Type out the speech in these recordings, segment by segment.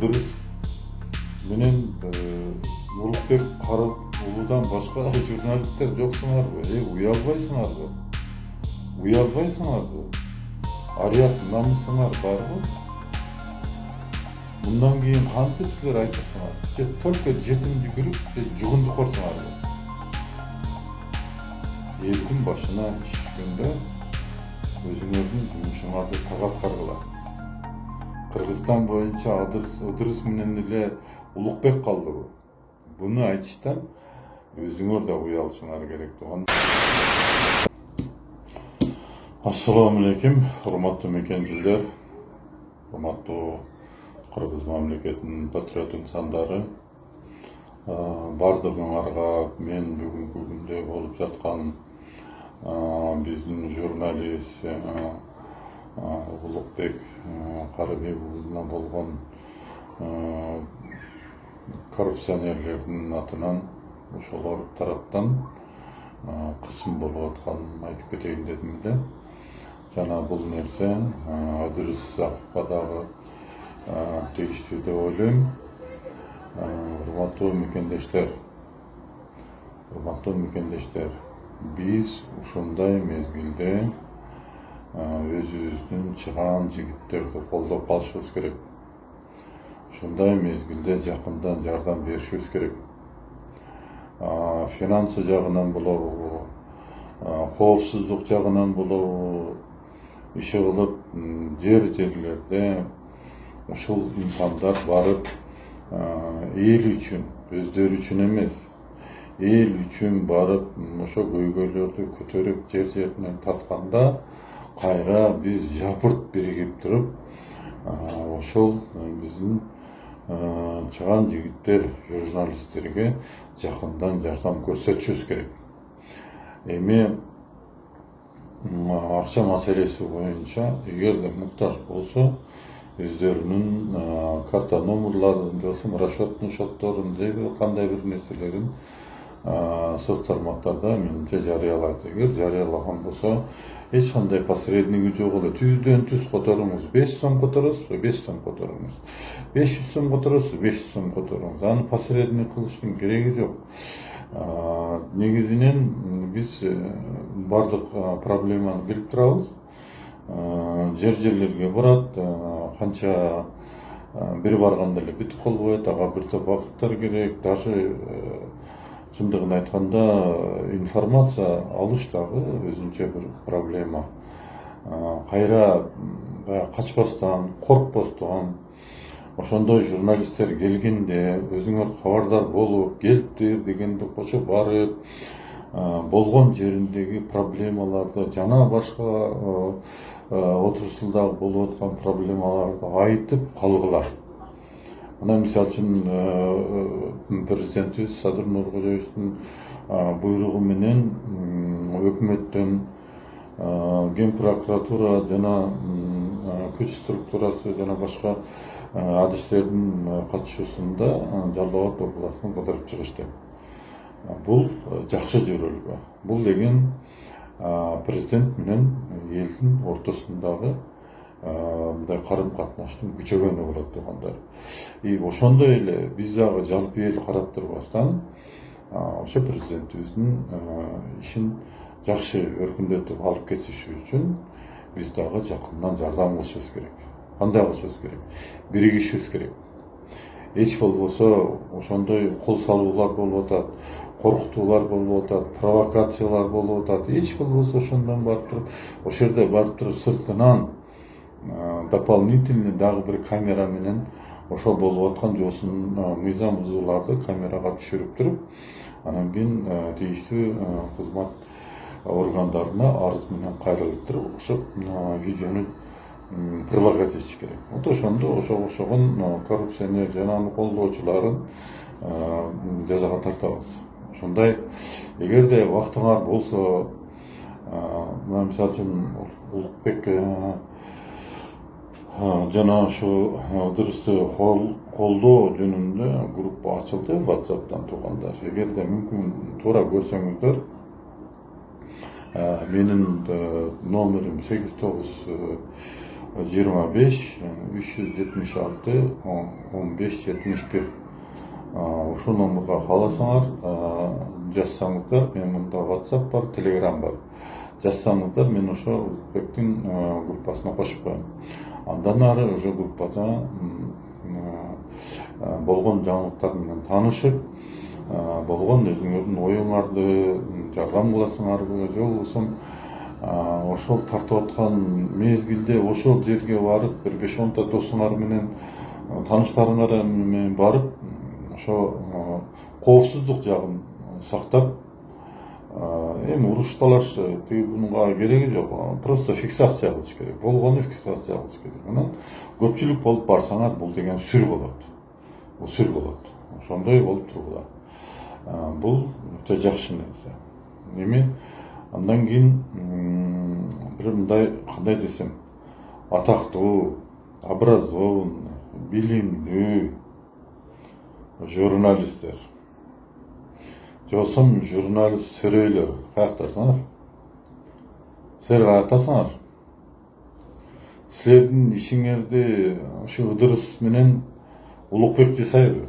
Ыдырыс менен Улукбек Карыуулудан башка журналисттер жоксуңарбы? Уялбайсыңарбы? Уялбайсыңарбы? Арият намысыңар барбы? Bundan keyin kантип силер айтасыңар? Же только жетимди көрүп, же жугунду корсуңарбы? Элдин башына иш түшкөндө өзүңөрдүн жумушуңарды так аткаргыла. Кыргызстан боюнча Ыдырыс менен эле Улукбек калдыбы? Буну айтыштан өзүңөр да уялышыңар керек турган. Ассаламу алейкум, урматтуу мекенчилер, урматтуу Кыргыз мамлекетинин патриот инсандары. Бардыгыңарга мен бүгүнкү күндө болуп жаткан биздин журналист Улукбек Карыбекулуна болгон коррупционерлердин атынан ошолор тараптан кысым болуп атканын айтып кетейин дедим эле. Жана бул нерсе Ыдырыс Акупка дагы тийиштүү деп ойлойм. Урматтуу мекендештер, биз ушундай мезгилде өзүбүздүн чыгаан жигиттерди колдоп калышыбыз керек. Ушундай мезгилде жакындан жардам беришибиз керек. Финансы жагынан болобу, коопсуздук жагынан болобу, иши кылып жерлерде ушул инсандар барып эл үчүн, өздөрү үчүн эмес, эл үчүн барып ошо көйгөйлөрдү көтөрүп жеринен тартканда кайра биз жапырт биригип туруп ошол биздин чыгаан жигиттер, журналисттерге жакындан жардам көрсөтүшүбүз керек. Эми акча маселеси боюнча эгерде муктаж болсо өздөрүнүн карта номерларын болсун, расчеттин шотторун, кандай бир нерселерин соц тармактарда менимче жарыялайт. Эгер жарыялаган болсо эч кандай посредниги жок эле. Түздөн түз которуңуз, 5 сом которосузбу, 5 сом которуңуз. 500 сом которосузбу, 500 сом которуңуз. Аны посредник кылыштын кереги жок. Негизинен биз бардык проблеманы билип турабыз. Жерлерге барат, канча бир барганда эле бүтүп калбайт, ага бир топ убакыттар керек. Даже чындыгын айтканда информация алыш дагы өзүнчө бир проблема. Кайра качпастан, коркпостон, ошондой журналисттер келгенде өзүңөр кабардар болуп, келиптир дегенде кошо барып, болгон жериндеги проблемаларды жана башка отурусулда болуп аткан проблемаларды айтып калгыла. Мына мисалы үчүн президентибиз Садыр Нуркожоевдун буйругу менен өкмөттөн Ген прокуратура жана күч структурасы жана башка адистердин катышуусунда Жалал Абад областын кыдырып чыгышты. Бул жакшы жөрөлгө. Бул деген президент менен элдин ортосундагы мындай карым катнаштын күчөгөнү болот тургандай. Ошондой эле биз дагы жалпы эл карап турбастан ошо президентибиздин ишин жакшы өркүндөтүп алып кетиши үчүн биз дагы жакындан жардам кылышыбыз керек. Кандай кылышыбыз керек? Биригишибиз керек. Эч болбосо ошондой кол салуулар болуп атат, коркутуулар болуп атат, провокациялар болуп атат. Эч болбосо ошондон барып туруп, ошол жерде барып туруп сыртынан дополнительный дагы бир камера менен ошол болуп аткан жосун мыйзам бузууларды камерага түшүрүп туруп, анан кийин тийиштүү кызмат органдарына арыз менен кайрылып туруп, ошо видеону прилагать этиш керек. Вот ошондо ошогон коррупционер жана аны колдоочуларын жазага тартабыз. Ошондой эгерде убактыңар болсо, мисалы үчүн Улукбек жана ушу Ыдырысты колдоо жөнүндө группа ачылды WhatsApp'тан туугандар. Эгерде мүмкүн туура көрсөңүздөр, менин номерим 25 376 15 71 ушул номерге кааласаңар жазсаңыздар, мен мында WhatsApp бар, Telegram бар. Жазсаңыздар, мен ошо Улукбектин группасына кошуп коем. Андан ары уже группада болгон жаңылыктар менен таанышып, болгон өзүңөрдүн оюңарды жардам кыласыңарбы, же болбосо ошол тартып аткан мезгилде ошол жерге барып, бир 5-10 досуңар менен, тааныштарыңар менен барып, ошо коопсуздук жагын сактап, эми уруш талаш буга кереги жок, просто фиксация кылыш керек. Болгону фиксация кылыш керек. Анан көпчүлүк болуп барсаңар, бул деген сүр болот. Бул сүр болот. Ошондой болуп тургула. Бул өтө жакшы нерсе. Эми андан кийин бир мындай, кандай десем, атактуу, образованный, билимдүү журналисттер. Жосом журналист сөрөйлөр каяктасыңар? Силер каяктасыңар? Силердин ишиңерди ушу Ыдырыс менен Улукбек жасайбы?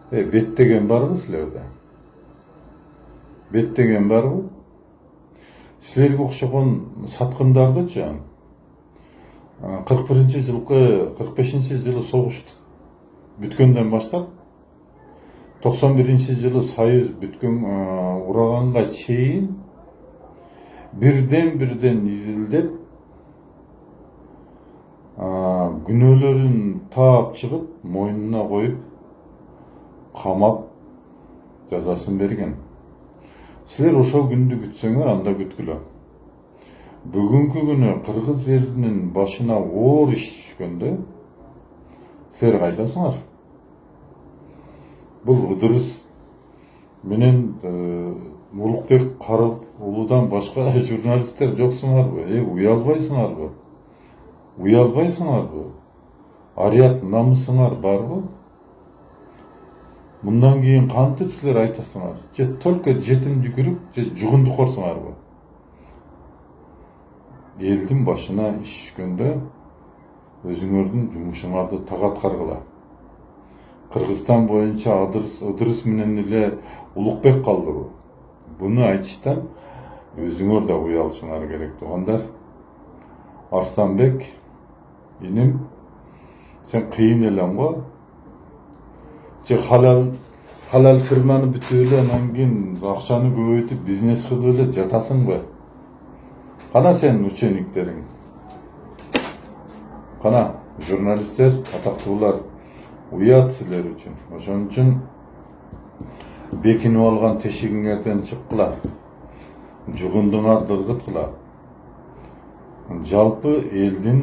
Бет деген барбы силерде? Бет деген барбы? Силерге окшогон саткындардычы 41-жылкы, 45-жылы согуш бүткөндөн баштап 91-жылы союз бүткөн ураганга чейин бирден изилдеп, күнөөлөрүн таап чыгып, мойнуна коюп, камап, жазасын берген. Силер ошол күндү күтсөңөр, анда күткүлө. Бүгүнкү күнү кыргыз элинин башына оор иш түшкөндө, силер кайдасыңар? Бул Ыдырыс менен Улукбек Карыуулудан башка журналисттер жоксуңарбы? Уялбайсыңарбы? Уялбайсыңарбы? Арият намысыңар барбы? Мындан кийин кантип силер айтасыңар? Же только жетим жүгүрүп, же жугунду корсуңарбы? Элдин башына иш түшкөндө өзүңөрдүн жумушуңарды так аткаргыла. Кыргызстан боюнча Ыдырыс менен эле Улукбек калдыбы? Буну айтыштан өзүңөр да уялышыңар керек, туугандар. Арстанбек, иним, сен кыйын элең го. Же халал фирманы бүтүп эле, анан кийин акчаны көбөйтүп бизнес кылып эле жатасыңбы? Кана сен учениктериң? Кана журналисттер, атактуулар, уят силер үчүн. Ошон үчүн бекинип алган тешигиңерден чыккыла. Жугундуңарды ыргыткыла. Жалпы элдин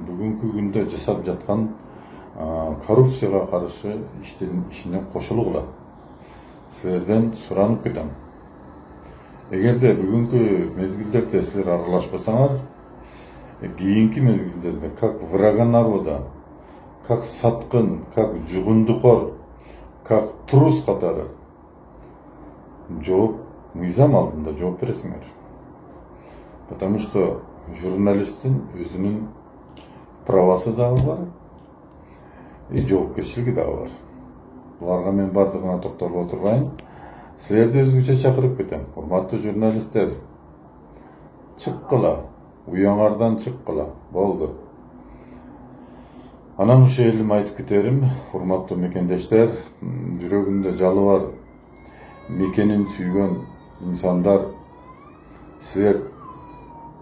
бүгүнкү күндө жасап жаткан коррупцияга каршы ишине кошулгула. Силерден суранып кетем. Эгерде бүгүнкү мезгилдерде силер аралашпасаңар, кийинки мезгилдерде как врага народа, как саткын, как жугундукор, как трус катары жооп, мыйзам алдында жооп бересиңер. Потому что журналисттин өзүнүн правасы дагы бар, жоопкерчилиги дагы бар. Буларга мен бардыгына токтолуп отурбайм. Силерди өзгөчө чакырып кетем. Урматтуу журналисттер, чыккыла, уяңардан чыккыла. Болду. Анан ушу элим айтып кетерим, урматтуу мекендештер, жүрөгүндө жалы бар, мекенин сүйгөн инсандар, силер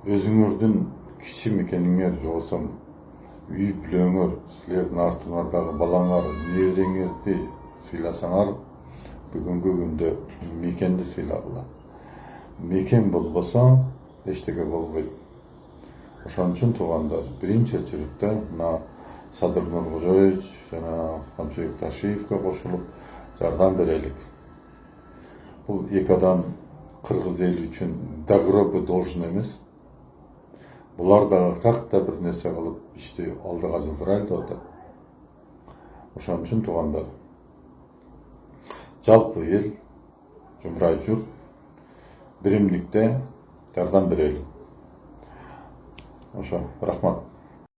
өзүңөрдүн кичи мекениңер, жоксо үй бүлөңөр, силердин артыңардагы балаңар, небереңерди сыйласаңар, бүгүнкү күндө мекенди сыйлагыла. Мекен болбосо эчтеке болбойт. Ошон үчүн туугандар, биринчи очередте мына Садыр Нуркожоевич жана Камчыбек Ташиевке кошулуп жардам берелик. Бул эки адам кыргыз эли үчүн до гроба должен эмес. Булар дагы какта бир нерсе кылып ишти алдыга жылдырайлы деп атат. Ошон үчүн туугандар, жалпы эл, жумрай журт биримдикте жардам берели. Ошо, рахмат.